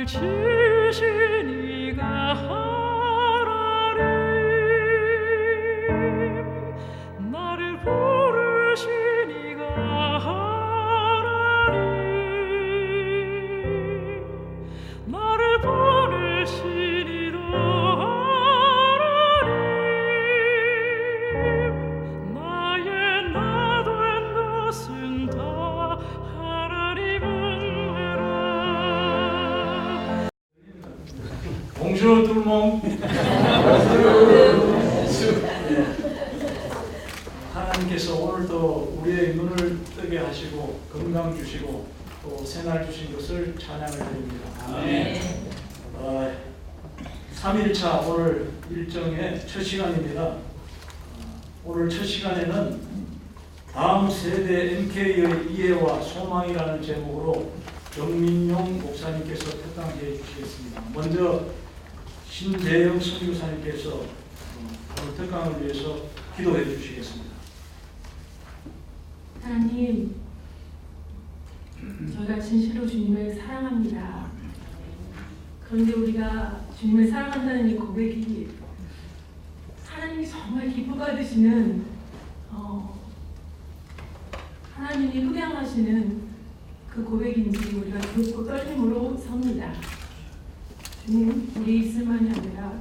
나를 지으신 이가 하나님, 나를 부르신 이가 하나님, 나를 보내신 이도 하나님, 나의 나 된 것은 다 하나님 은혜라. 봉주로 뚫몽. 하나님께서 오늘도 우리의 눈을 뜨게 하시고 건강 주시고 또 새날 주신 것을 찬양을 드립니다. 아멘. 3일차 오늘 일정의 첫 시간입니다. 오늘 첫 시간에는 다음 세대 MK의 이해와 소망이라는 제목으로 정민용 목사님께서 특강해 주시겠습니다. 먼저 신재영 선교사님께서 오늘 특강을 위해서 기도해 주시겠습니다. 하나님, 저희가 진실로 주님을 사랑합니다. 그런데 우리가 주님을 사랑한다는 이 고백이 하나님이 정말 기뻐 받으시는 하나님이 흡양하시는 그 고백인지 우리가 두렵고 떨림으로 섭니다. 주님, 우리 있을만이 아니라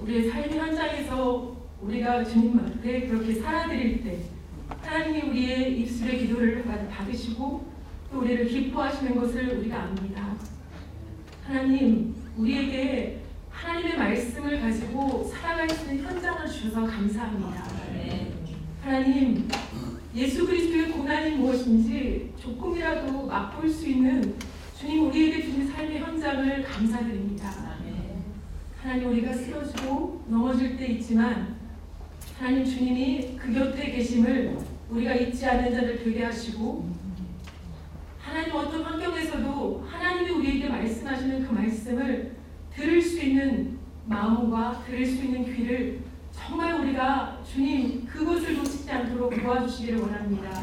우리의 삶의 현장에서 우리가 주님 앞에 그렇게 살아드릴 때 하나님이 우리의 입술의 기도를 받으시고 또 우리를 기뻐하시는 것을 우리가 압니다. 하나님, 우리에게 하나님의 말씀을 가지고 살아갈 수 있는 현장을 주셔서 감사합니다. 하나님, 예수 그리스도의 고난이 무엇인지 조금이라도 맛볼 수 있는 주님 우리에게 주신 삶의 현장을 감사드립니다. 하나님, 우리가 쓰러지고 넘어질 때 있지만 하나님 주님이 그 곁에 계심을 우리가 잊지 않는 자들 되게 하시고 하나님 어떤 환경에서도 하나님이 우리에게 말씀하시는 그 말씀을 들을 수 있는 마음과 들을 수 있는 귀를 정말 우리가 주님 그것을 놓치지 않도록 도와주시기를 원합니다.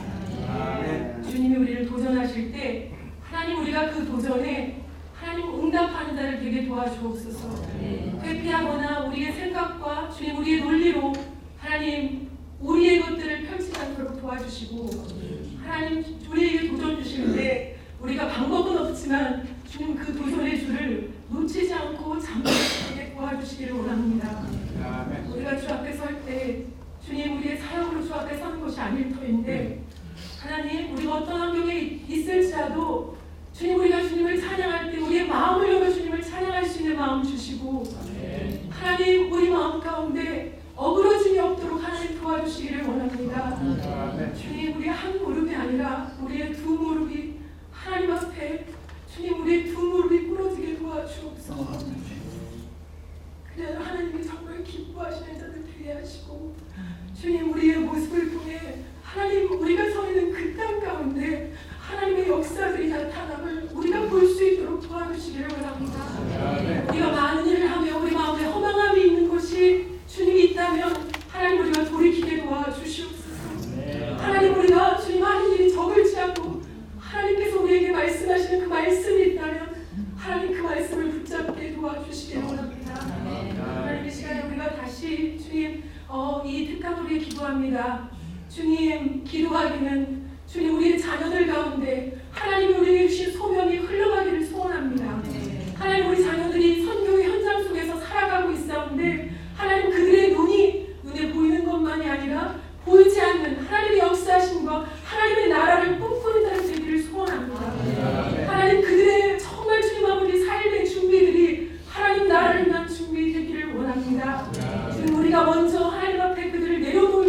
주님이 우리를 도전하실 때 하나님 우리가 그 도전에 하나님 응답하는 자를 되게 도와주옵소서. 회피하거나 우리의 생각과 주님 우리의 논리로 하나님 우리의 것들을 펼치지 않도록 도와주시고 하나님 우리에게 도전 주시는데 우리가 방법은 없지만 주님 그 도전의 줄을 놓치지 않고 잠잠하게 도와주시기를 원합니다. 우리가 주 앞에 설 때 주님 우리의 사역으로 주 앞에 서는 것이 아닐 터인데 하나님 우리가 어떤 환경에 있을지라도 주님 우리가 주님을 찬양할 때 우리의 마음을 열어 주님을 찬양할 수 있는 마음 주시고 하나님 우리 마음 가운데 어그러짐이 없도록 하나님 도와주시기를 원합니다. 주님 우리의 한 무릎이 아니라 우리의 두 무릎이 하나님 앞에 주님 우리의 두 무릎이 부러지게 도와주옵소서. 그래야 하나님이 정말 기뻐하시는 자들 되게 하시고 주님 우리의 모습을 통해 하나님 우리가 서 있는 그 땅 가운데 하나님의 역사들이 나타남을 우리가 볼 수 있도록 도와주시기를 원합니다. 우리가 많은 일을 하며 우리 마음에 허망함이 있는 것이 주님이 있다면 하나님 우리가 돌이키게 도와주시옵소서. 하나님 우리가 주님 하는 일이 적을지 않고 하나님께서 우리에게 말씀하시는 그 말씀이 있다면 하나님 그 말씀을 붙잡게 도와주시기를 원합니다. 하나님 이 시간에 우리가 다시 주님 이 특강을 위해 기도합니다. 주님 기도하기는 주님 우리의 자녀들 가운데 하나님이 우리에게 주신 소명이 흘러가기를 소원합니다. 하나님 우리 자녀들이 선교의 현장 속에서 살아가고 있사온데 하나님 그들의 눈에 보이는 것만이 아니라 보이지 않는 하나님의 역사하심과 하나님의 나라를 꿈꾸는 자들 되기를 소원합니다. 하나님 그들의 정말 주님 아버지 삶의 준비들이 하나님 나라를 위한 준비 되기를 원합니다. 지금 우리가 먼저 하나님 앞에 그들을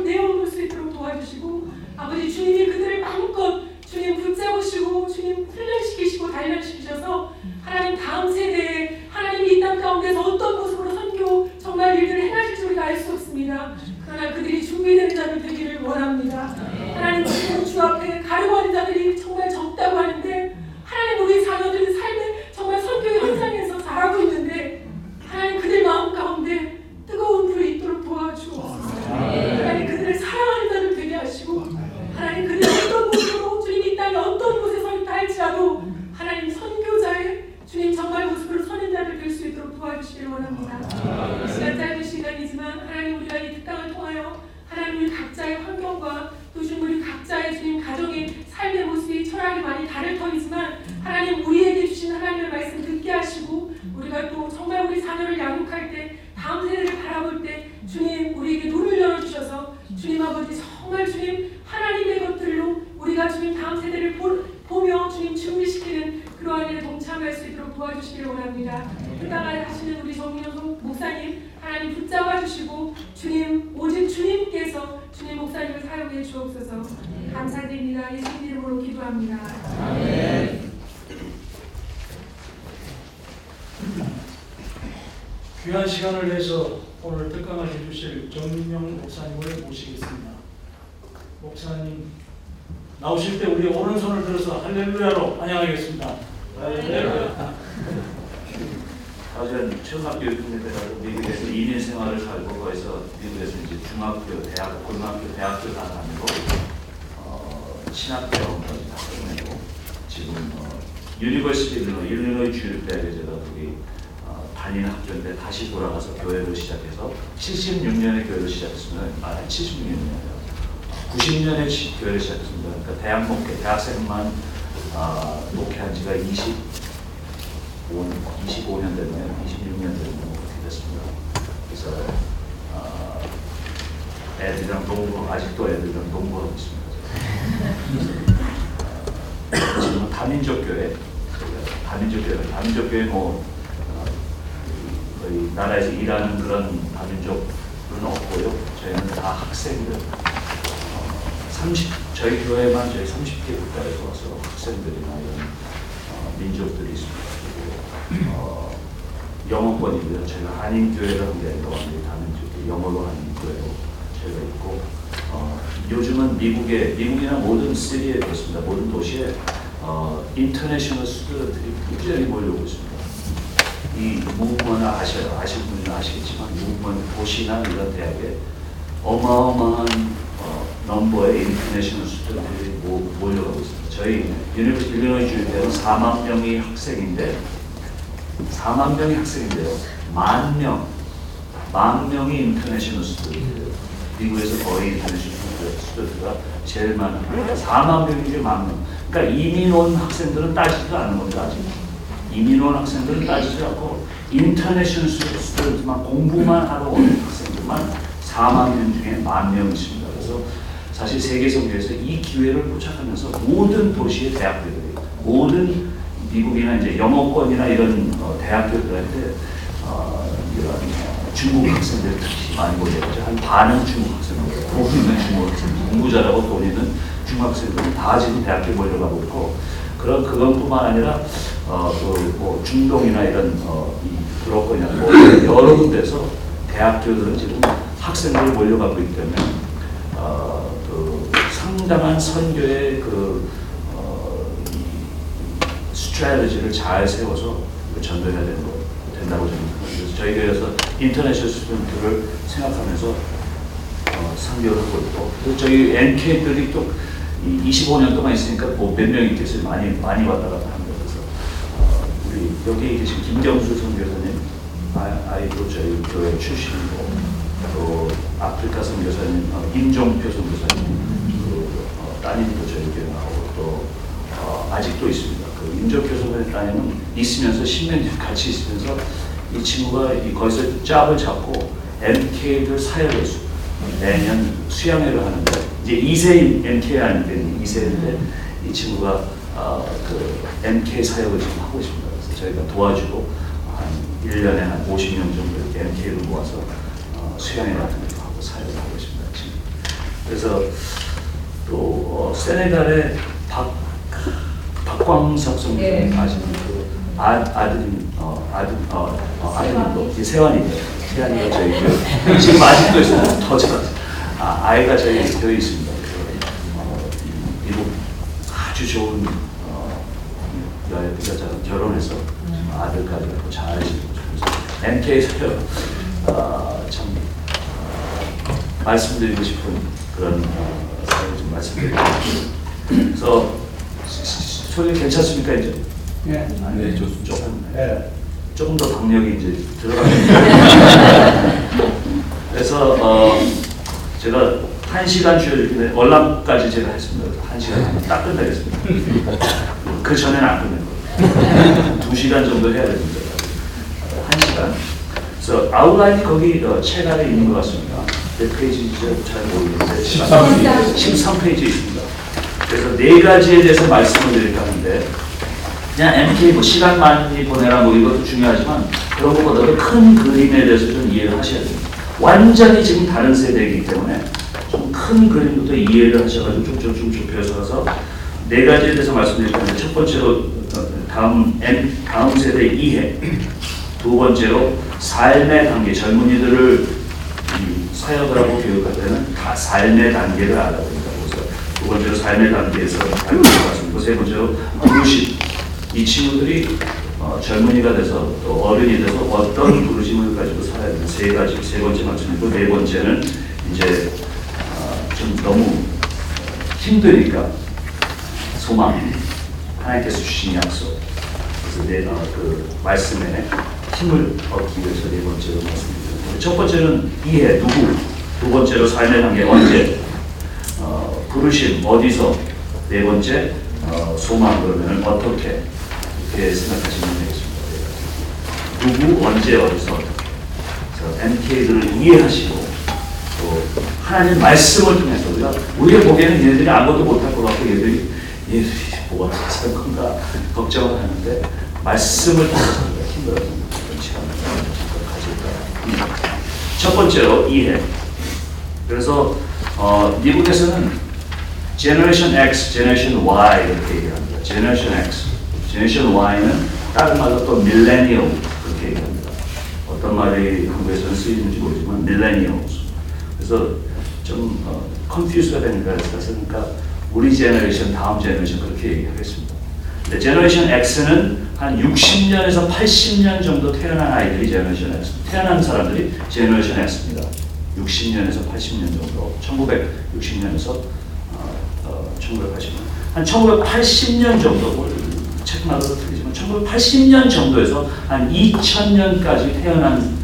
내어놓을 수 있도록 도와주시고 아버지 주님이 그들을 마음껏 주님 붙잡으시고 주님 훈련시키시고 단련시키셔서 하나님 다음 세대에 하나님이 이 땅 가운데서 어떤 모습으로 선교 정말 일들을 행하실 줄 우리가 알 수 없습니다. 그러나 그들이 준비되는 자들 되기를 원합니다. 하나님 지금 주 앞에 가려워하는 자들이 정말 적다고 하는데 하나님 우리 자녀들은 삶의 정말 선교의 현장에서 자라고 있는데 하나님 그들 마음 가운데 뜨거운 불이 있도록 도와주옵소서. 하나님 그들을 사랑하는 자들 되게 하시고 하나님 그들이 어떤 모습으로 주님 이 땅에 어떤 곳에 서 있다 할지라도 하나님 선교자의 주님 정말 주옵소서. 감사드립니다. 예수님 이름으로 기도합니다. 귀한 시간을 내서 오늘 특강을 해주실 정민영 목사님을 모시겠습니다. 목사님 나오실 때 우리 오른손을 들어서 할렐루야로 환영하겠습니다. 할렐루야. 저는 초등학교 6학년 때라도 미국에서 2년 생활을 살고 거기서 미국에서 이제 중학교, 대학, 고등학교, 대학교 다 다니고 신학대학원까지 다 끝내고 지금 유니버시티 일리노이 주립대학에 제가 거기 다니는 학교인데 다시 돌아가서 교회를 시작해서 76년에 교회를 시작했습니다. 76년이에요. 90년에 교회를 시작했습니다. 그러니까 대학 목회, 대학생만 목회한 지가 25년 됐네요. 26년 됐네요. 그렇게 됐습니다. 그래서 애들이랑 농구, 아직도 애들이랑 농구하고 있습니다. 지금은 다민족교회, 다민족교회 뭐 거의 나라에서 일하는 그런 다민족은 없고요. 저희는 다 학생들, 저희 교회만 저희 30개 국가에서 와서 학생들이나 이런 민족들이 있습니다. 영어권이고요. 저희가 한인교회라는 게 아니라 완전히 다민족교 영어로 하는 교회로 저희가 있고 요즘은 미국이나 모든 시티에 그렇습니다. 모든 도시에 인터내셔널 스튜던트들이 꾸준히 몰려오고 있습니다. 이 무브먼을 아셔요. 아시는 분들은 아시겠지만 무브먼 도시나 이런 대학에 어마어마한 넘버의 인터내셔널 스튜던트들이 몰려가고 있습니다. 저희 유니버시티 일리노이 주립대는 4만 명의 학생인데 4만 명의 학생인데요. 만 명이 인터내셔널 스튜던트예요. 미국에서 거의 인터내셔널 스튜던트가 제일 많은 4만 명이지 1만 명. 그러니까 이민 온 학생들은 따지지도 않는 겁니다. 아직. 이민 온 학생들은 따지지 않고 인터내셔널 스튜던트만 공부만 하러 오는 학생들만 4만 명 중에 1만 명 있습니다. 그래서 사실 세계성교에서 이 기회를 포착하면서 모든 도시의 대학교들이 모든 미국이나 이제 영어권이나 이런 대학교들한테 이런 중국 학생들 특히 많이 몰려오죠. 한 반은 중국 학생들, 돈 있는 중국 학생들, 공부 잘하고 돈 있는 중국 학생들은 다 지금 대학교에 몰려가고 있고 그것뿐만 아니라 뭐 중동이나 이런 유럽권이나 뭐 여러 군데서 대학교들은 지금 학생들이 몰려가고 있기 때문에 상당한 선교의 스트래티지를 잘 세워서 전도해야 된다고 저는 그래서 저희 교회에서 인터내셔널 스튜던트를 생각하면서 선교를 하고 있고 그리고 저희 NK들이 또 25년 동안 있으니까 뭐 몇 명 있겠어요. 많이 왔다 갔다 합니다. 그래서 우리 여기 계신 김경수 선교사님 아이도 저희 교회 출신이고 또 아프리카 선교사님 임종표 선교사님 따님도 저희 교회 나오고 또 아직도 있습니다. 그 임종표 선교사님 따님은 있으면서 10년 같이 있으면서 이 친구가 거기서 짭을 잡고 MK들 사역을 내년 수양회를 하는데 이제 2세 MK 아닌데 2세인데 이 친구가 그 MK 사역을 지금 하고 있습니다. 그래서 저희가 도와주고 한 1년에 한 50명 정도 이렇게 MK를 모아서 수양회 같은 것도 하고 사역을 하고 있습니다. 지금. 그래서 또 세네갈의 박광석 선생님 아시는 그 아들도 세환이에요. 세환이가 저희 교회 지금 아직도 있어요. 더 잘하죠. 아이가 저희 교회에 있습니다. 미국 아주 좋은 여자가 결혼해서 아들까지 갖고 잘 지내고 그래서 NK에서 참 말씀드리고 싶은 그런 사연을 좀 말씀드리고 그래서 소리 괜찮습니까 이제? 네, 좋습니다. 조금 더 강력이 이제 들어가겠네요. 그래서 제가 1시간 주어졌는데 월남까지 제가 했습니다. 1시간 딱 끝내겠습니다. 그 전에는 안 끝낸 거예요. 2시간 정도 해야 되는데 1시간. 그래서 아웃라인이 거기 책 안에 있는 것 같습니다. 몇 페이지인지 잘 모르겠는데 13페이지 있습니다. 그래서 4가지에 대해서 말씀을 드릴까 하는데 그냥 MK 뭐 시간 많이 보내라 뭐 이것도 중요하지만 그런 것보다도 큰 그림에 대해서 좀 이해를 하셔야 됩니다. 완전히 지금 다른 세대이기 때문에 좀 큰 큰 그림부터 이해를 하셔가지고 좀 좁혀서 가서 네 가지에 대해서 말씀드릴 건데 첫 번째로 다음 세대 이해, 두 번째로 삶의 단계, 젊은이들을 사역을 하고 교육할 때는 다 삶의 단계를 알아보니까 그래서 두 번째로 삶의 단계에서 알아보고 세 번째로 부르심, 이 친구들이 젊은이가 돼서 또 어른이 돼서 어떤 부르심을 가지고 살아야 되는 세 번째 말씀이고 네 번째는 이제 좀 너무 힘드니까 소망, 하나님께서 주신 약속, 그래서 그 말씀에 힘을 얻기 위해서 네 번째로 말씀드립니다. 첫 번째는 이해, 누구, 두 번째로 삶의 단계, 언제, 부르심, 어디서, 네 번째 소망, 그러면 어떻게 이렇게 생각하시면 되겠습니다. 누구, 언제, 어디서 MTA를 이해하시고 또 하나님 말씀을 통해서 우리가 보기에는 얘네들이 아무것도 못할 것 같고 얘들이 뭐가 할 건가 걱정을 하는데 말씀을 통해서 힘들어서 그런 시간을 가질까. 첫 번째로 이해. 그래서 미국에서는 Generation X, Generation Y 이렇게 얘기합니다. Generation X, Generation Y는 다른 말로 또 Millennial 그렇게 얘기합니다. 어떤 말이 한국에서는 쓰이는지 모르지만 Millennials. 그래서 좀 컨퓨즈가 되니까 그러니까 우리 제너레이션, 다음 제너레이션 그렇게 얘기하겠습니다. 근데 제너레이션 X는 한 60년에서 80년 정도 태어난 아이들이 제너레이션 X, 태어난 사람들이 제너레이션 X입니다. 60년에서 80년 정도, 1960년에서 1980년, 한 1980년 정도, 책마다도 틀리지만 1980년 정도에서 한 2000년까지 태어난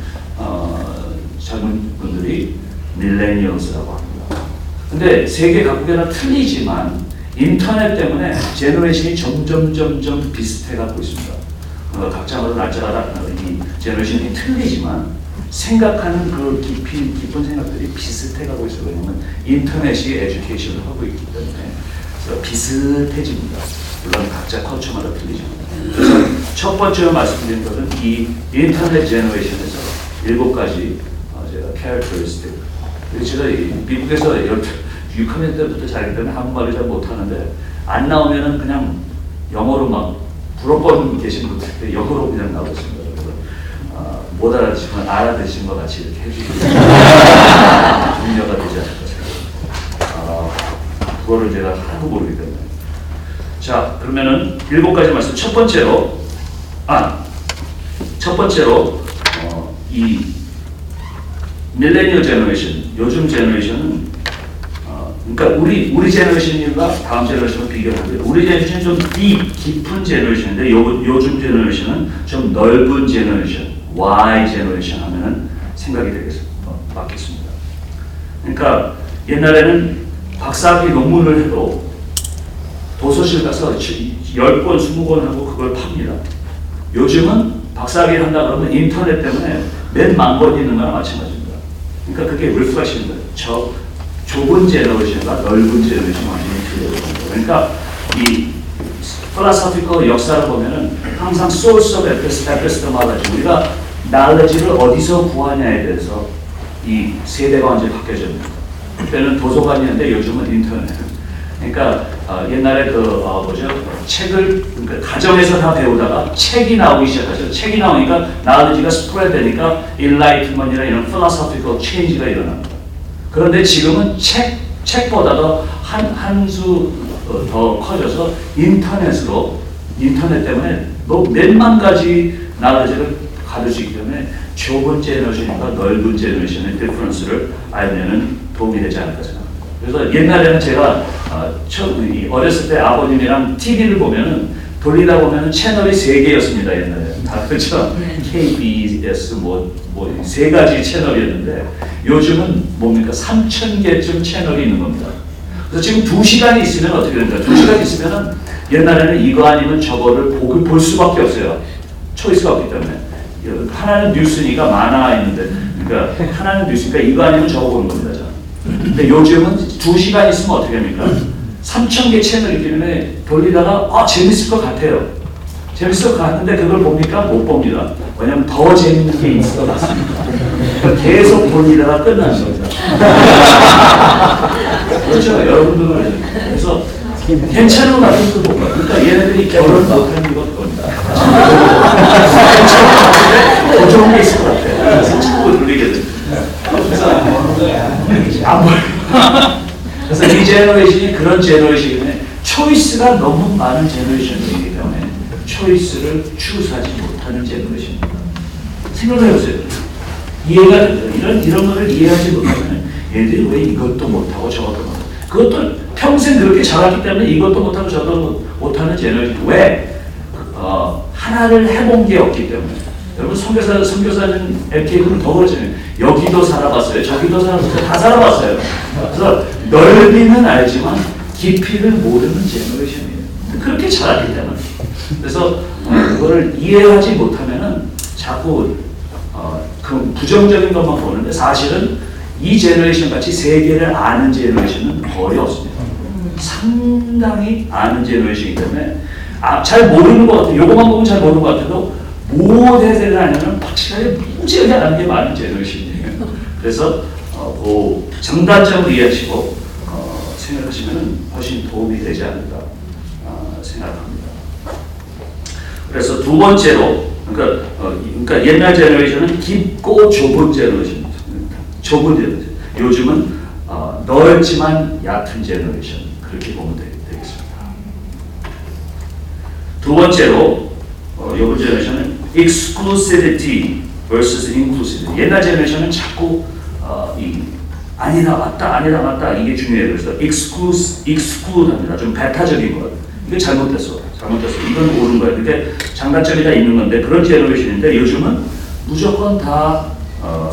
젊은 분들이 밀레니얼스라고 합니다. 근데 세계 각국에나 틀리지만 인터넷 때문에 제너레이션이 점점 비슷해가고 있습니다. 각자마다 날짜가 이 제너레이션이 틀리지만 생각하는 그 깊은 생각들이 비슷해가고 있어요. 왜냐하면 인터넷이 에듀케이션을 하고 있기 때문에 그래서 비슷해집니다. 물론 각자 컬처마다 틀리지만. 그래서 첫 번째로 말씀드린 것은 이 인터넷 제너레이션에서 7가지 제가 캐릭터리스틱. 제가 미국에서 6학년 때부터 자기 때문에 한국말을 잘 못하는데 안 나오면은 그냥 영어로 막 불어번 계신 분들 영어로 그냥 나오고 있습니다. 못 알아듣지만 알아듣신 것 같이 이렇게 해주시면 중요가 되지 않을까 생각합니다. 그거를 제가 하나도 모르기 때문에. 자, 그러면은 7가지 말씀. 첫 번째로 이 밀레니얼 제너레이션, 요즘 제너레이션은 그러니까 우리 제너레이션과 다음 제너레이션을 비교하는데 우리 제너레이션은 좀 깊은 제너레이션인데 요즘 제너레이션은 좀 넓은 제너레이션, Y 제너레이션 하면은 생각이 맞겠습니다. 그러니까 옛날에는 박사학위 논문을 해도 도서실 가서 10권, 20권 하고 그걸 팝니다. 요즘은 박사학위 한다 그러면 인터넷 때문에 몇만 권 있는 거나 마찬가지입니다. 그러니까 그게 리플렉션인 거예요. 저 좁은 제너레이션과 넓은 제너레이션 완전히 틀려요. 그러니까 이 필로소피컬 역사를 보면은 항상 source of epistemology, 우리가 knowledge를 어디서 구하냐에 대해서 이 세대가 완전히 바뀌어집니다. 그때는 도서관이었는데 요즘은 인터넷. 그러니까 옛날에 책을 그러니까 가정에서 다 배우다가 책이 나오기 시작하죠. 책이 나오니까 knowledge가 spread 되니까 enlightenment이나 이런 philosophical change가 일어납니다. 그런데 지금은 책보다도 한 수 더 커져서 인터넷 때문에 몇만 가지 knowledge를 가질 수 있기 때문에 좁은 제너레이션과 넓은 제너레이션의 디퍼런스를 알면은 도움이 되지 않을까 생각합니다. 그래서 옛날에는 제가 어렸을 때 아버님이랑 TV를 보면은 돌리다 보면은 채널이 3개였습니다. 옛날에 다 그렇죠. KBS 뭐 3가지 채널이었는데 요즘은 뭡니까 3,000개쯤 채널이 있는 겁니다. 그래서 지금 2시간이 있으면 어떻게 됩니까? 2시간 있으면은 옛날에는 이거 아니면 저거를 볼 수밖에 없어요. 초이스가 없기 때문에. 하나는 뉴스니까 만화 있는데, 그러니까 하나는 뉴스니까 이거 아니면 저거 보는 겁니다. 근데 요즘은 2시간 있으면 어떻게 합니까? 3,000개 채널이기 때문에 돌리다가 재밌을 것 같아요. 재밌을 것 같은데 그걸 봅니까? 못 봅니다. 왜냐하면 더 재밌는 게 있을 것 같습니다. 그러니까 계속 돌리다가 끝나는 겁니다. 괜찮은 것 같은 것도 못 봐요. 그러니까 얘네들이 결혼 못하는 이유가 그겁니다. 더 좋은 게 있을 것 같아요. 그래서 자꾸 돌리게 됩니다. 안 보여요. 그래서 이 제너레이션이 그런 제너레이션인데 초이스가 너무 많은 제너레이션이기 때문에 초이스를 추구하지 못하는 제너레이션입니다. 생각해보세요. 이해가 됩니다. 이런 거를 이해하지 못하면 얘들이 왜 이것도 못하고 저것도 못하고 그것도 평생 그렇게 자랐기 때문에 이것도 못하고 저것도 못하는 제너레이션. 왜? 하나를 해본 게 없기 때문에. 여러분 선교사는 MK는 더 그렇잖아요. 여기도 살아봤어요. 저기도 살아봤어요. 다 살아봤어요. 그래서 넓이는 알지만 깊이를 모르는 제너레이션이에요. 그렇게 자랐기 때문에. 그래서 그거를 이해하지 못하면은 자꾸 그 부정적인 것만 보는데 사실은 이 제너레이션 같이 세계를 아는 제너레이션은 거의 없습니다. 상당히 아는 제너레이션이기 때문에 잘 모르는 것 같아요. 요것만 보면 잘 모르는 것 같아도 모대를 아니면 확실하게 무지하게 아는 게 많은 제너레이션이에요. 그래서 그 장단점을 이해하시고 생각하시면 훨씬 도움이 되지 않을까 생각합니다. 그래서 두 번째로 그러니까 옛날 제너레이션은 깊고 좁은 제너레이션입니다. 좁은 제너레이션. 요즘은 넓지만 얕은 제너레이션. 그렇게 보면 되겠습니다. 두 번째로 이번 제너레이션은 exclusivity versus inclusivity. 옛날 제너레이션은 자꾸 아니다 맞다 이게 중요해요. 그래서 exclude합니다. 좀 배타적인 것. 이게 잘못됐어. 이건 옳은 거예요. 그게 장단점이 다 있는 건데 그런 제너레이션인데 요즘은 무조건 다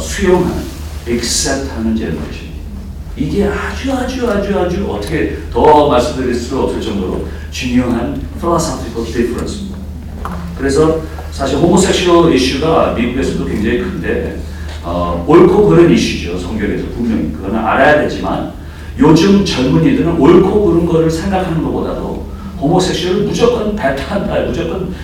수용하는, accept하는 제너레이션. 이게 아주 어떻게 더 말씀드릴 수 없을 정도로 중요한 philosophical difference입니다. 그래서 사실 호모섹슈얼 이슈가 미국에서도 굉장히 큰데 옳고 그른 이슈죠. 성경에서 분명히 그거는 알아야 되지만 요즘 젊은이들은 옳고 그른 거를 생각하는 것보다도 호모섹슈얼을 무조건 배타한다. 무조건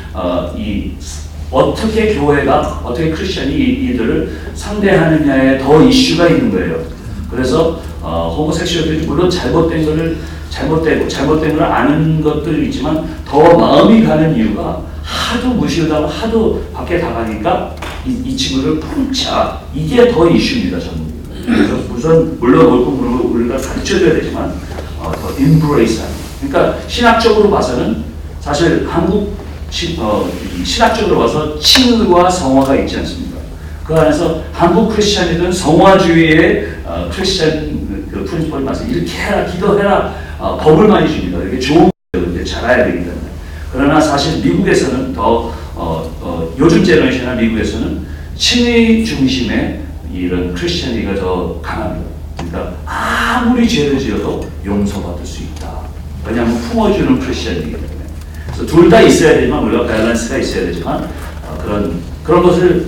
어떻게 교회가 어떻게 크리스천이 이들을 상대하느냐에 더 이슈가 있는 거예요. 그래서 호모섹슈얼들이 물론 잘못된 걸 아는 것들이 있지만 더 마음이 가는 이유가 하도 무시하다가 하도 밖에 나가니까 이 친구를 puncha 이게 더 이슈입니다. 저는. 물론 옳고 그른 걸 우리가 가르쳐줘야 되지만 더 embrace하는. 그러니까 신학적으로 봐서는 사실 한국 신학적으로 봐서 칭의와 성화가 있지 않습니까? 그 안에서 한국 크리스천이든 성화주의의 크리스천 그 프린시플이 맞아서 이렇게 해라, 기도해라, 법을 많이 줍니다. 이게 좋은 거예요. 잘해야 되기 때문에. 그러나 사실 미국에서는 더 요즘 제너레이션이나 미국에서는 칭의 중심의 이런 크리스천이가 더 강합니다. 그러니까 아무리 죄를 지어도 용서받을 수 있다. 왜냐하면 품어주는 크리스천이기 때문에. 그래서 둘 다 있어야 되지만 우리가 밸런스가 있어야 되지만 그런 것을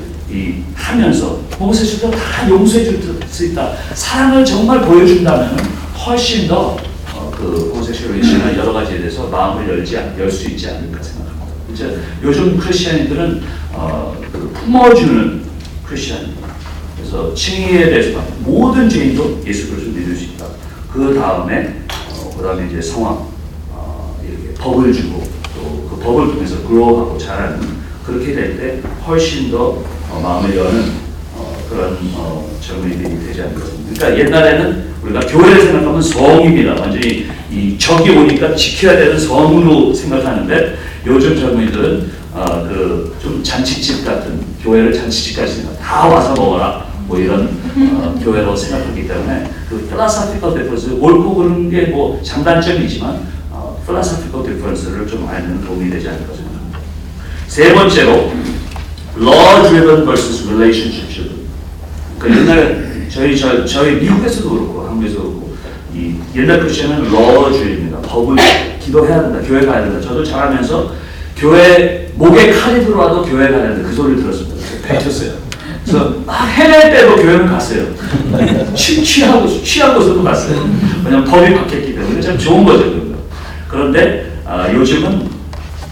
하면서 호모섹슈얼도 다 용서해 줄 수 있다. 사랑을 정말 보여준다면 훨씬 더 그 호모섹슈얼 이슈나 여러 가지에 대해서 마음을 열 수 있지 않을까 생각합니다. 이제 요즘 크리스천들은 그 품어주는 크리스천입니다. 그래서 칭의에 대해서 모든 죄인도 예수 그리스도를 믿을 수 있다. 그 다음에 이제 성화 이렇게 법을 주고 또 그 법을 통해서 그로우하고 자라는 그렇게 될 때 훨씬 더 마음을 여는 그런 젊은이들이 되지 않을까. 그러니까 옛날에는 우리가 교회를 생각하면 성입니다. 완전히 이 적이 오니까 지켜야 되는 성으로 생각하는데 요즘 젊은이들은 좀 잔치집 같은 교회를 잔치집까지 생각 다 와서 먹어라 뭐 이런 교회로 생각하기 때문에 그 philosophical difference 옳고 그른 게 뭐 장단점이지만 philosophical difference를 좀 알면 도움이 되지 않을까 생각합니다. 세 번째로 law-driven versus relationship. 그러니까 옛날 저희 미국에서도 그렇고 한국에서도 그렇고 이 옛날 크리스천은 law주의입니다. 법을 기도해야 된다, 교회 가야 된다. 저도 자라면서 교회 목에 칼이 들어와도 교회 가야 된다 그 소리를 들었습니다. 뱉었어요. 그래서 해낼 때도 교회는 갔어요. 취하고서도 갔어요. 왜냐면 법이 바뀌었기 때문에 참 좋은 거죠. 그런데 요즘은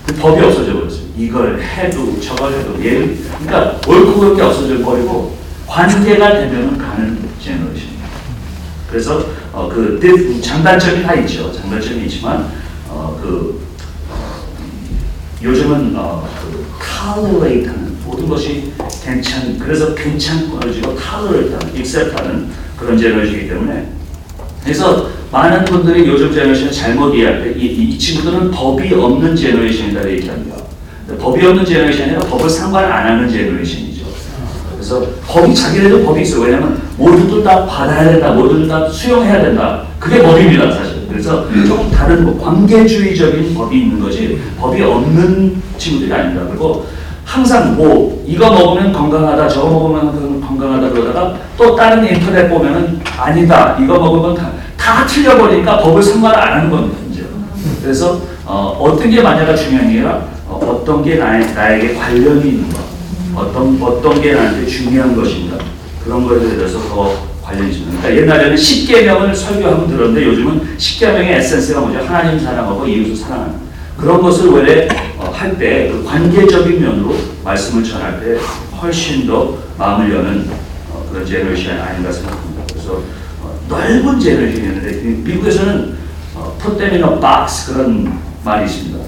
그 법이 없어져 버렸어요. 이걸 해도 저걸 해도 그러니까 옳고 그른 게 없어져 버리고 관계가 되면은 가는 제너레이션입니다. 그래서 그 장단점이 다 있죠. 장단점이 있지만 요즘은 tolerate하는 모든 것이 그래서 괜찮고지고 tolerate하는, accept하는 그런 제너레이션이기 때문에 그래서 많은 분들이 요즘 제너레이션을 잘못 이해할 때 이 친구들은 법이 없는 제너레이션이다 얘기합니다. 법이 없는 제너레이션이 아니라 법을 상관 안 하는 제너레이션이죠. 그래서 자기네도 법이 있어요. 왜냐하면 모두들 다 받아야 된다, 모두들 다 수용해야 된다. 그게 법입니다, 사실. 그래서 조금 다른 관계주의적인 법이 있는 거지 법이 없는 친구들이 아닙니다. 그리고 항상 이거 먹으면 건강하다, 저거 먹으면 건강하다 그러다가 또 다른 인터넷 보면은 아니다, 이거 먹으면 다 틀려버리니까 법을 상관 안 하는 겁니다. 이제. 그래서 어떤 게 만약에 중요한 게 아니라 어떤 게 나에게 관련이 있는 것, 어떤 게 나한테 중요한 것인가 그런 것에 대해서 더 관련이 있습니다. 그러니까 옛날에는 10계명을 설교하고 들었는데 요즘은 10계명의 에센스가 뭐죠? 하나님 사랑하고 이웃을 사랑하는 그런 것을 원래 할 때 그 관계적인 면으로 말씀을 전할 때 훨씬 더 마음을 여는 그런 제너레이션이 아닌가 생각합니다. 그래서 넓은 제너레이션이었는데 미국에서는 put them in a box 그런 말이 있습니다.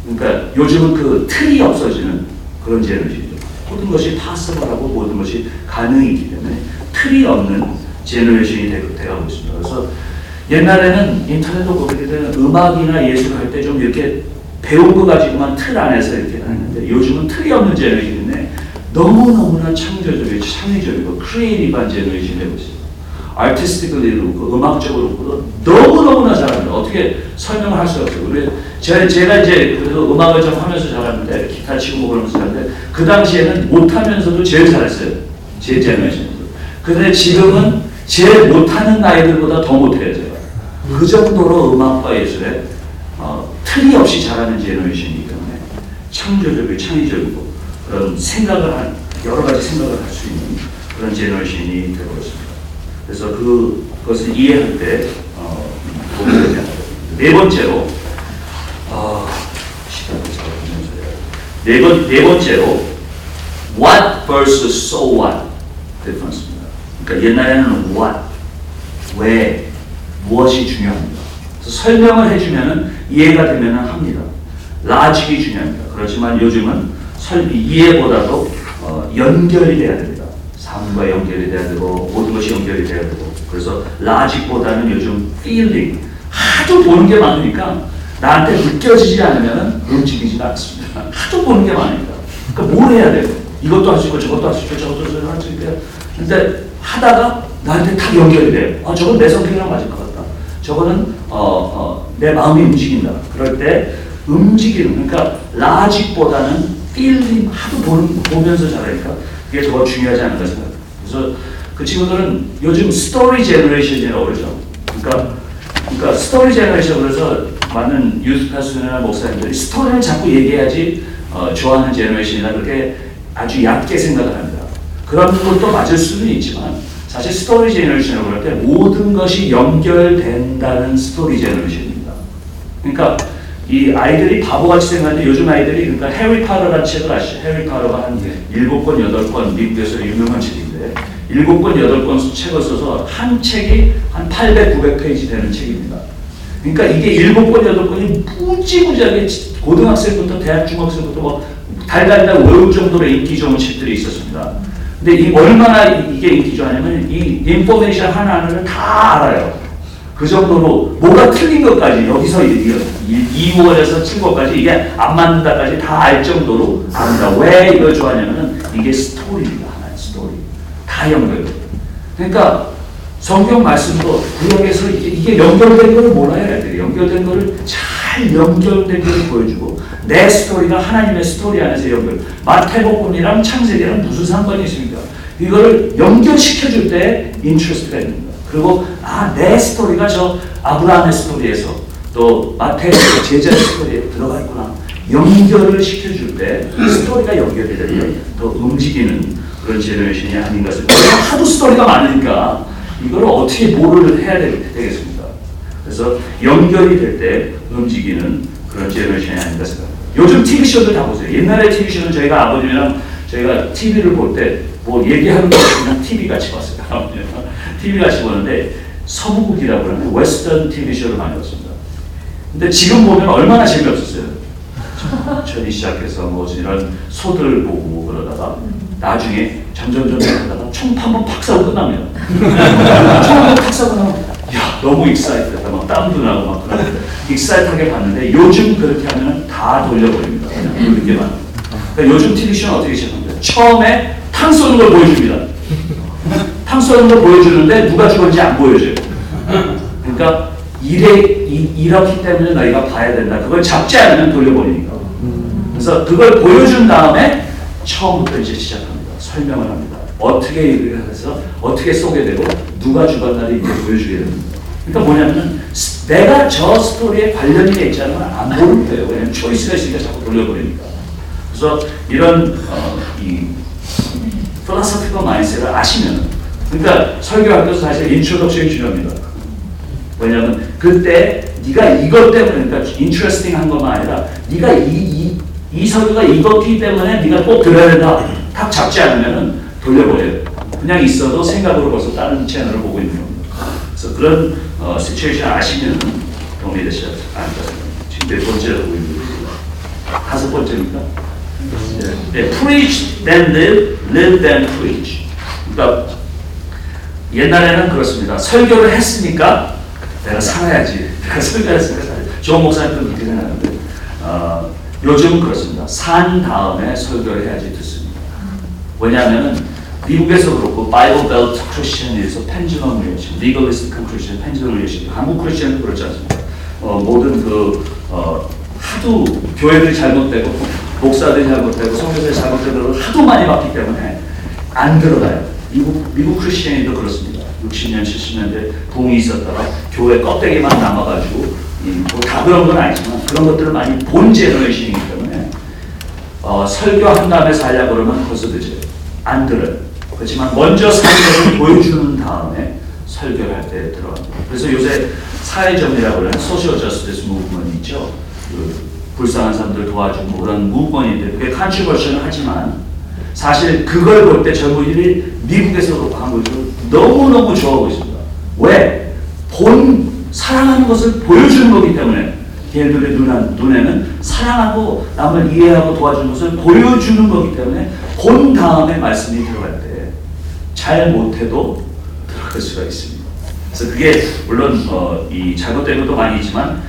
그러니까 요즘은 그 틀이 없어지는 그런 제너레이션이죠. 모든 것이 possible하고 모든 것이 가능이기 때문에 틀이 없는 제너레이션이 되어가고 있습니다. 그래서 옛날에는 인터넷도 보게 되면 음악이나 예술을 할 때 좀 이렇게 배운 거 가지고만 틀 안에서 이렇게 하는데 요즘은 틀이 없는 제너레이션인데 너무너무나 창조적이고 창의적이고 크리에이티브한 제너레이션이 되고 있어요. 아티스틱으로 그렇고 음악적으로 그렇고 너무너무나 잘합니다. 어떻게 설명을 할 수가 없어요. 제가 이제 그래도 음악을 좀 하면서 잘하는데 기타 치고 그러면서 잘하는데 그 당시에는 못하면서도 제일 잘했어요. 제 제너레이션에서. 그런데 지금은 제일 못하는 아이들보다 더 못해요. 제가. 그 정도로 음악과 예술에 틀이 없이 잘하는 제너레이션이기 때문에 창조적이고 창의적이고 그런 여러 가지 생각을 할 수 있는 그런 제너레이션이 되고 있습니다. 그래서 그것을 이해할 때 보게 되면 네 번째로 네 번째로 what versus so what difference입니다. 그러니까 옛날에는 what, 왜, 무엇이 중요합니다. 그래서 설명을 해주면은 이해가 되면은 합니다. logic이 중요합니다. 그렇지만 요즘은 이해보다도 연결이 돼야 됩니다. 삶과 연결이 돼야 되고 모든 것이 연결이 돼야 되고 그래서 logic보다는 요즘 feeling 하도 보는 게 많으니까 나한테 느껴지지 않으면 움직이지가 않습니다. 하도 보는 게 많으니까 그러니까 뭘 해야 돼요? 이것도 할 수 있고 저것도 할 수 있고 저것도 할 수 있고 근데 하다가 나한테 딱 연결이 돼요. 저건 내 성격이랑 맞을 것 같다. 저거는 내 마음이 움직인다. 그럴 때 움직이는 그러니까 logic보다는 feeling 하도 보면서 잘하니까 그게 더 중요하지 않을까 생각합니다. 그래서 그 친구들은 요즘 스토리 제너레이션이라고 그러죠. 그러니까 스토리 제너레이션 그래서 많은 유스 파스터나 목사님들이 스토리를 자꾸 얘기해야지 좋아하는 제너레이션이나 그렇게 아주 얕게 생각을 합니다. 그런 것도 맞을 수는 있지만 사실 스토리 제너레이션이라고 할 때 모든 것이 연결된다는 스토리 제너레이션입니다. 그러니까 이 아이들이 바보같이 생각하는데 요즘 아이들이 그러니까 해리 파터라는 책을 아시죠? 해리 파터가 한 7권, 8권 미국에서 유명한 책인데 7권, 8권 책을 써서 한 책이 한 800, 900페이지 되는 책입니다. 그러니까 이게 7권, 8권이 무지무지하게 고등학생부터 대학, 중학생부터 뭐 달달달 외울 정도로 인기 좋은 책들이 있었습니다. 근데 얼마나 이게 인기 좋아하냐면 이 인포메이션 하나하나를 다 알아요. 그 정도로 뭐가 틀린 것까지 여기서 2월에서 7월까지 이게 안 맞는다까지 다 알 정도로 압니다. 왜 이걸 좋아하냐면 이게 스토리입니다. 하나의 스토리. 다 연결돼요. 그러니까 성경 말씀도 구약에서 이게 연결된 거를 몰라야 돼요. 연결된 거를 잘 연결된 거를 보여주고 내 스토리가 하나님의 스토리 안에서 연결. 마태복음이랑 창세기랑 무슨 상관이 있습니까? 이거를 연결시켜줄 때 인트레스트가 있는 거예요. 그리고 내 스토리가 저 아브라함의 스토리에서 또 마태의 제자의 스토리에 들어가 있구나. 연결을 시켜줄 때 스토리가 연결이 되면 더 움직이는 그런 제너레이션이 아닌가 싶습니다. 하도 스토리가 많으니까 이걸 어떻게 뭐를 해야 되겠습니까? 그래서 연결이 될 때 움직이는 그런 제너레이션이 아닌가 생각합니다. 요즘 TV쇼들 다 보세요. 옛날에 TV쇼는 저희가 아버님이랑 저희가 TV를 볼 때 뭐 얘기하는 거 그냥 TV 같이 봤어요. TV 같이 보는데 서부국이라고 하는 웨스턴 TV쇼를 많이 봤습니다. 근데 지금 보면 얼마나 재미없었어요. 천이 시작해서 뭐 이런 소들 보고 그러다가 나중에 점점 하다가 총 한 번 팍 쏴고 끝납니다. 총 한 번 팍 쏴고 나면 야 너무 익사이트하다 막 땀도 나고 막 그러는데 익사이트하게 봤는데 요즘 그렇게 하면 다 돌려버립니다. 그냥 그렇게만. 그러니까 요즘 TV쇼는 어떻게 시작합니까? 처음에 탕 쏘는 걸 보여줍니다. 탕 쏘는 걸 보여주는데 누가 죽었는지 안 보여줘요. 그러니까 이렇기 때문에 너희가 봐야 된다. 그걸 잡지 않으면 돌려버리니까. 그래서 그걸 보여준 다음에 처음부터 이제 시작합니다. 설명을 합니다. 어떻게 해서 어떻게 쏘게 되고 누가 죽었나를 이제 보여주게 됩니다. 그러니까 뭐냐면은 내가 저 스토리에 관련이 돼 있지 않으면 안 보는 거예요. 왜냐면 초이스가 있으니까 자꾸 돌려버리니까. 그래서 이런 이 philosophical mindset을 아시면은 그러니까 설교학교에서 사실 인트로덕션이 중요합니다. 왜냐하면 그때 네가 이것 때문에 그러니까 interesting한 것만 아니라 네가 이 설교가 이것이기 때문에 네가 꼭 들어야 된다. 딱 잡지 않으면은 돌려버려요. 그냥 있어도 생각으로 벌써 다른 채널을 보고 있는 겁니다. 그래서 그런 시츄에이션 아시면은 도움이 되시지 않을까 생각합니다. 지금 몇 번째로 보고 있는 거예요? 5번째입니까? 네. Preach then live then preach. 그러니까 옛날에는 그렇습니다. 설교를 했으니까 내가 살아야지. 내가 설교했으니까 살아야지. 조 목사님도 그렇게 생각하는데 요즘은 그렇습니다. 산 다음에 설교를 해야지 듣습니다. 왜냐하면 미국에서 그렇고 바이블 벨트 크리스천에서 펜줄럼 리에이션, 리걸리스트 크리스천, 펜줄럼 리에이션, 한국 크리스천도 그렇지 않습니까? 모든 하도 교회들이 잘못되고 목사들이 잘못되고 성교사들이 잘못되고 하도 많이 봤기 때문에 안 들어가요. 미국 크리스천도 그렇습니다. 60년, 70년대 붕이 있었다가 교회 껍데기만 남아가지고 뭐 다 그런 건 아니지만 그런 것들을 많이 본 제너레이션이기 때문에 설교한 다음에 살려고 그러면 벌써 늦어요. 안 들어요. 그렇지만 먼저 설교를 보여주는 다음에 설교를 할 때 들어갑니다. 그래서 요새 사회정의라고 하는 소셜 저스티스 무브먼트 있죠. 불쌍한 사람들 도와주고 그런 무브먼트인데 그게 컨트로버셜은 하지만 사실 그걸 볼 때 젊은이들이 미국에서 그렇고 한국에서 너무너무 좋아하고 있습니다. 왜? 사랑하는 것을 보여주는 거기 때문에 걔네들의 눈에는 사랑하고 남을 이해하고 도와주는 것을 보여주는 거기 때문에 본 다음에 말씀이 들어갈 때 잘 못해도 들어갈 수가 있습니다. 그래서 그게 물론 이 잘못된 것도 많이 있지만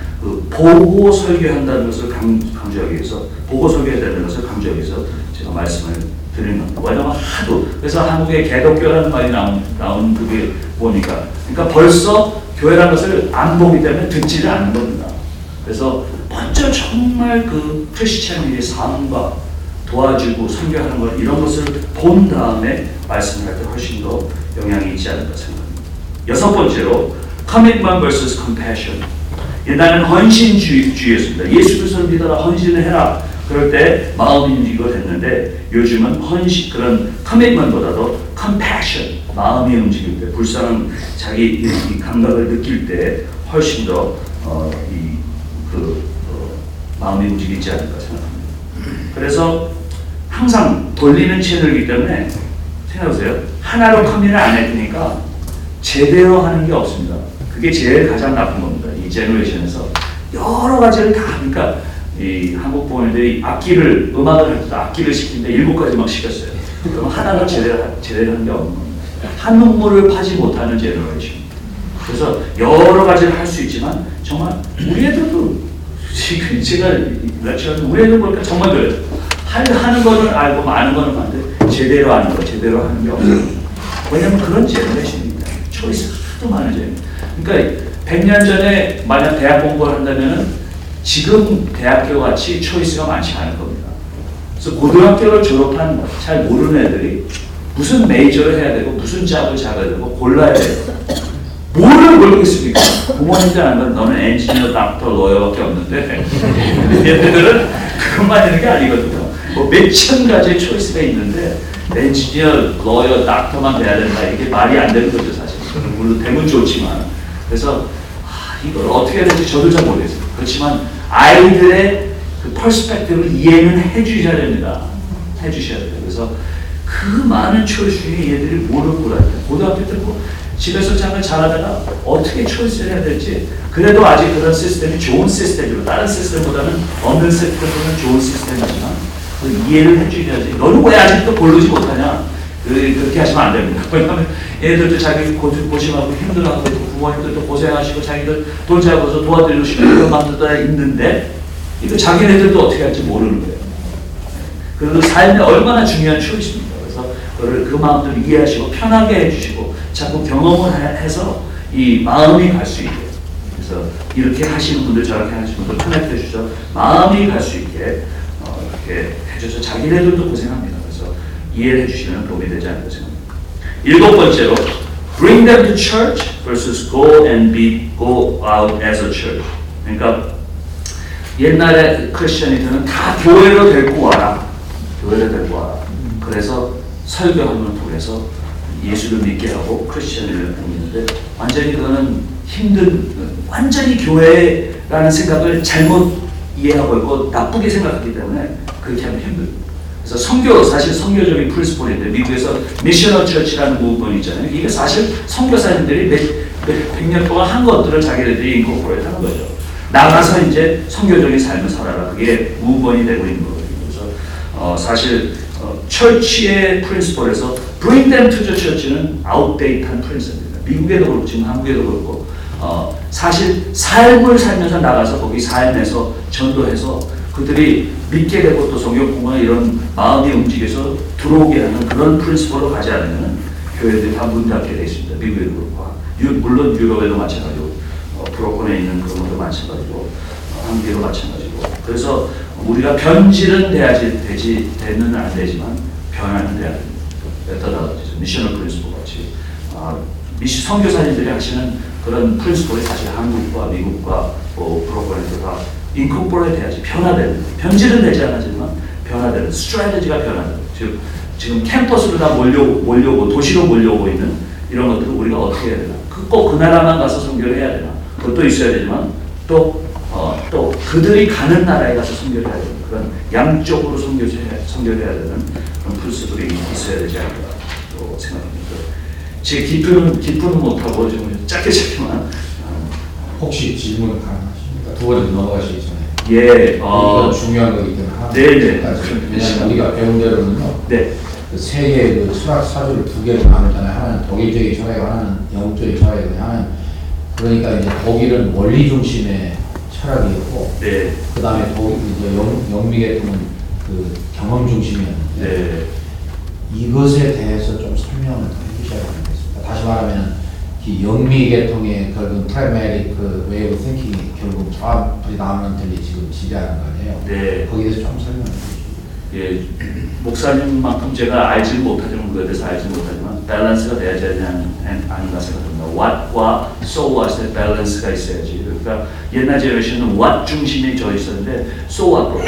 보고 설교한다는 것을 강조하기 위해서 보고 설교해야 되는 것을 강조하기 위해서 제가 말씀을 드리는 겁니다. 왜냐하면 하도 그래서 한국에 개독교라는 말이 나온 그게 보니까 그러니까 벌써 교회라는 것을 안 보기 때문에 듣지를 않는 겁니다. 그래서 먼저 정말 그 크리스찬의 삶과 도와주고 선교하는 것 이런 것을 본 다음에 말씀을 할 때 훨씬 더 영향이 있지 않을까 생각합니다. 6번째로 commitment versus compassion. 옛날에는 헌신주의였습니다. 예수 그리스도를 믿어라 헌신을 해라. 그럴 때 마음이 움직이고 됐는데 요즘은 그런 commitment보다도 compassion 마음이 움직일 때 불쌍한 자기 이 감각을 느낄 때 훨씬 더 마음이 움직이지 않을까 생각합니다. 그래서 항상 돌리는 채널이기 때문에 생각해보세요. 하나로 커밋을 안 했으니까 제대로 하는 게 없습니다. 그게 제일 가장 나쁜 겁니다. 이 제너레이션에서 여러 가지를 다 하니까 이 한국 부모님들이 음악을 할 때도 악기를 시키는데 7가지 막 시켰어요. 그럼 하나가 제대로 하는 게 없는 겁니다. 한 눈물을 파지 못하는 제너레이션. 그래서 여러 가지를 할 수 있지만 정말 우리 애들도 지금 제가 렉처하는 우리 애들 보니까 정말 그래요. 하는 거는 알고 많은 거는 많은데 제대로 하는 게 없어요. 왜냐면 그런 제너레이션입니다. 초이스 하도 많아져요. 그러니까 100년 전에 만약 대학 공부를 한다면은 지금 대학교 같이 초이스가 많지 않을 겁니다. 그래서 고등학교를 졸업한 잘 모르는 애들이 무슨 메이저를 해야 되고 무슨 잡을 잡아야 되고 골라야 돼요. 뭐를 모르겠습니까? 부모님들 아니면 너는 엔지니어, 닥터, 로여밖에 없는데 얘네들은 그것만 있는 게 아니거든요. 뭐 몇천 가지의 초이스가 있는데 엔지니어, 로여, 닥터만 돼야 된다. 이게 말이 안 되는 거죠 사실. 물론 되면 좋지만 그래서 이걸 어떻게 해야 될지 저도 잘 모르겠어요. 그렇지만 아이들의 그 퍼스펙티브를 이해는 해주셔야 됩니다. 해주셔야 돼요. 그래서 그 많은 초이스 중에 얘들이 뭐를 골라야 돼요. 고등학교 때 뭐 집에서 장을 잘하다가 어떻게 초이스를 해야 될지 그래도 아직 그런 시스템이 좋은 시스템이고 다른 시스템보다는 없는 시스템보다는 좋은 시스템이지만 그 이해를 해주셔야지 너는 왜 아직도 고르지 못하냐 그렇게 하시면 안 됩니다. 왜냐하면 애들도 자기 고심하고 힘들어하고 부모님들도 고생하시고 자기들 돈 잡아서 도와드리시고 그런 마음도 다 있는데 이거 자기네들도 어떻게 할지 모르는 거예요. 그래도 삶에 얼마나 중요한 초이스입니다. 그래서 그 마음들을 이해하시고 편하게 해주시고 자꾸 경험을 해서 이 마음이 갈 수 있게 그래서 이렇게 하시는 분들 저렇게 하시는 분들 편하게 해주셔서 마음이 갈 수 있게 이렇게 해줘서 자기네들도 고생합니다. 그래서 이해를 해주시면 도움이 되지 않을까 생각합니다. 7번째로 bring them to church versus go out as a church. 그러니까 옛날에 크리스천이들은 다 교회로 데리고 와라. 교회로 데리고 와라. 그래서 설교함을 통해서 예수를 믿게 하고 크리스천을 믿는데 완전히 그거는 완전히 교회라는 생각을 잘못 이해하고 있고 나쁘게 생각하기 때문에 그렇게 하면 힘들어요. 그래서 사실 선교적인 프린시플인데 미국에서 미셔널 처치라는 무브먼트 있잖아요. 이게 사실 선교사님들이 몇 년 동안 한 것들을 자기들이 인코퍼레이트 하는 거죠. 나가서 이제 선교적인 삶을 살아라. 그게 무브먼이 되고 있는 거거든요. 그래서 사실 처치의 프린시플에서 bring them to the church는 아웃데이트한 프린시플입니다. 미국에도 그렇고 지금 한국에도 그렇고 사실 삶을 살면서 나가서 거기 삶에서 전도해서 그들이 믿게 되고 또 성경 공부나 이런 마음이 움직여서 들어오게 하는 그런 프린시플로 가지 않으면 교회들이 다 문 닫게 되어 있습니다. 미국에도 그렇고 물론 유럽에도 마찬가지고 브로콘에 있는 그런 것도 마찬가지고 한국에도 마찬가지고 그래서 우리가 변질은 되는 안 되지만 변화는 돼야 됩니다. 메터다지 미셔널 프린시플 같이 선교사님들이 하시는 그런 프린시플이 사실 한국과 미국과 브로콘에도 다 인코퍼레이트 해야지 변화되는 변질은 되지 않았지만 변화되는 스트래티지가 변화되는 지금 캠퍼스로 다 몰려오고 도시로 몰려오고 있는 이런 것들을 우리가 어떻게 해야 되나 꼭 그 나라만 가서 선교를 해야 되나 그것도 있어야 되지만 또 그들이 가는 나라에 가서 선교를 해야 되는 그런 양쪽으로 선교를 해야 되는 그런 프린시플이 있어야 되지 않을까 또 생각합니다. 제 깊이는 못하고 좀 짧게만 혹시 질문 가능하십니까? 두 번째 넘어가시기 전에. 예, 이건 중요한 거기 때문에 하나. 네네. 왜냐하면 우리가 배운 대로는요. 네. 그 세계의 그 철학 사조를 두 개로 나누잖아요. 하나는 독일적인 철학이고 하나는 영적인 철학이고 하나는 그러니까 이제 독일은 원리 중심의 철학이었고, 네. 그 다음에 이제 영미계통은 그 경험 중심이었는데 네. 이것에 대해서 좀 설명을 더 해주셔야 되겠습니다. 다시 말하면 이 영미계통의 결국 프라이머리 그 웨이브 띵킹이 결국 저합이 나오는 들이 지금 지배하는 거 아니에요? 네. 거기에 대해서 좀 설명해 주시죠. 예, 목사님만큼 제가 알지 못하지만 그에 대해서 알지 못하지만 밸런스가 돼야지 아닌가 생각합니다. What과 so what의 밸런스가 있어야지. 그러니까 옛날 제너레이션은 what 중심이 져 있었는데 so what도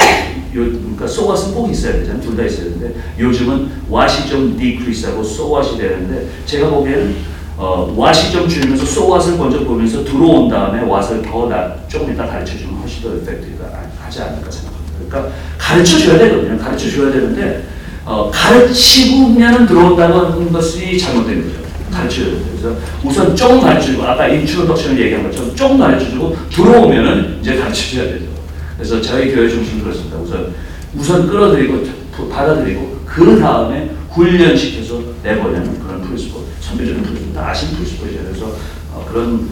그러니까 so what은 꼭 있어야 되잖아요. 둘 다 있어야 되는데 요즘은 what이 좀 decrease하고 so what이 되는데 제가 보기에는 what이 좀 줄면서 so what을 먼저 보면서 들어온 다음에 what을 조금 이따 가르쳐주면 훨씬 더 effective가 하지 않을까 생각합니다. 그러니까 가르쳐줘야 되거든요. 가르쳐줘야 되는데 가르치면 들어온다는 것이 잘못된 거죠. 가르쳐야 돼요. 그래서 우선 조금 가르쳐주고 아까 인트로덕션을 얘기한 것처럼 조금 가르쳐주고 들어오면은 이제 가르쳐줘야 되죠. 그래서 저희 교회 중심 그렇습니다. 우선 끌어들이고 받아들이고 그 다음에 훈련시켜서 내보내는 그런 프린시플, 선배적인 프린시플, 다 아신 프린시플이죠. 그래서 그런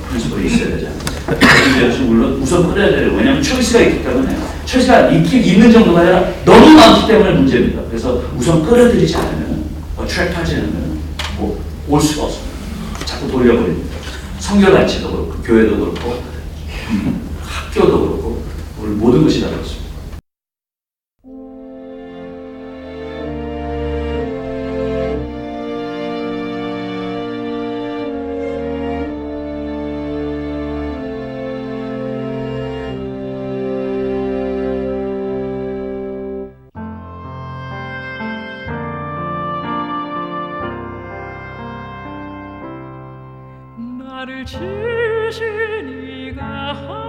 프린시플이 있어야 되지 않습니까? 물론 우선 끌어야 돼요. 왜냐하면 초이스가 있기 때문에 초이스가 있는 정도가 아니라 너무 많기 때문에 문제입니다. 그래서 우선 끌어들이지 않으면 트랙하지 않으면 올 수가 없습니다. 자꾸 돌려버립니다. 성교단체도 그렇고 교회도 그렇고 학교도 그렇고 우리 모든 것이 다 그렇습니다. 나를 지으신 이가